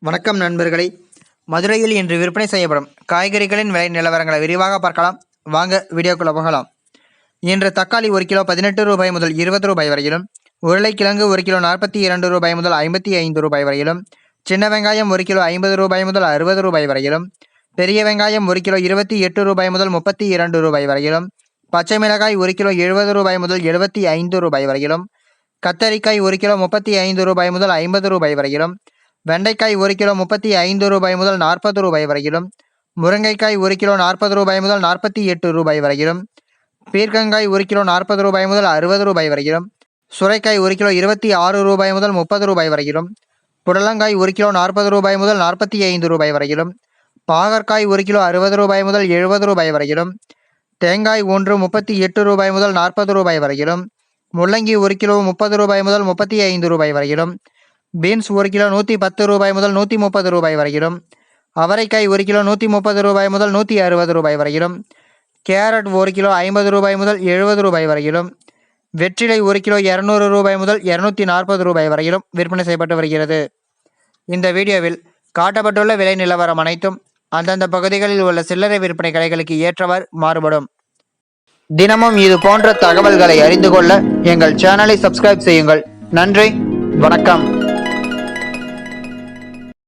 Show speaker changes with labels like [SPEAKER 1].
[SPEAKER 1] வணக்கம் நண்பர்களே. மதுரையில் இன்று விற்பனை செய்யப்படும் காய்கறிகளின் விலை நிலவரங்களை விரிவாக பார்க்கலாம். வாங்க வீடியோக்குள்ள போகலாம். இன்று தக்காளி 1 கிலோ 18 ரூபாய் முதல் 20 ரூபாய் வரையிலும், உருளைக்கிழங்கு 1 கிலோ 42 ரூபாய் முதல் 55 ரூபாய் வரையிலும், சின்ன வெங்காயம் 1 கிலோ 50 ரூபாய் முதல் 60 ரூபாய் வரையிலும், பெரிய வெங்காயம் 1 கிலோ 28 ரூபாய் முதல் 32 ரூபாய் வரையிலும், பச்சை மிளகாய் 1 கிலோ 70 ரூபாய் முதல் 75 ரூபாய் வரையிலும், கத்தரிக்காய் 1 கிலோ 35 ரூபாய் முதல் 50 ரூபாய் வரையிலும், வெண்டைக்காய் 1 கிலோ 35 ரூபாய் முதல் 40 ரூபாய் வரையிலும், முருங்கைக்காய் 1 கிலோ 40 ரூபாய் முதல் 48 ரூபாய் வரையிலும், பீர்க்கங்காய் 1 கிலோ 40 ரூபாய் முதல் 60 ரூபாய் வரையிலும், சுரைக்காய் 1 கிலோ 26 ரூபாய் முதல் 30 ரூபாய் வரையிலும், புடலங்காய் 1 கிலோ 40 ரூபாய் முதல் 45 ரூபாய் வரையிலும், பாகற்காய் 1 கிலோ 60 ரூபாய் முதல் 70 ரூபாய் வரையிலும், தேங்காய் 1 38 ரூபாய் முதல் 40 ரூபாய் வரையிலும், முள்ளங்கி 1 கிலோ 30 ரூபாய் முதல் 35 ரூபாய் வரையிலும், பீன்ஸ் 1 கிலோ 110 ரூபாய் முதல் 130 ரூபாய் வரையிலும், அவரைக்காய் 1 கிலோ 130 ரூபாய் முதல் 160 ரூபாய் வரையிலும், கேரட் 1 கிலோ 50 ரூபாய் முதல் 70 ரூபாய் வரையிலும், வெற்றிலை 1 கிலோ 200 ரூபாய் முதல் 240 ரூபாய் வரையிலும் விற்பனை செய்யப்பட்டு வருகிறது. இந்த வீடியோவில் காட்டப்பட்டுள்ள விலை நிலவரம் அனைத்தும் அந்தந்த பகுதிகளில் உள்ள சில்லறை விற்பனை கடைகளுக்கு ஏற்றவாறு மாறுபடும். தினமும் இது போன்ற தகவல்களை அறிந்து கொள்ள எங்கள் சேனலை சப்ஸ்கிரைப் செய்யுங்கள். நன்றி, வணக்கம்.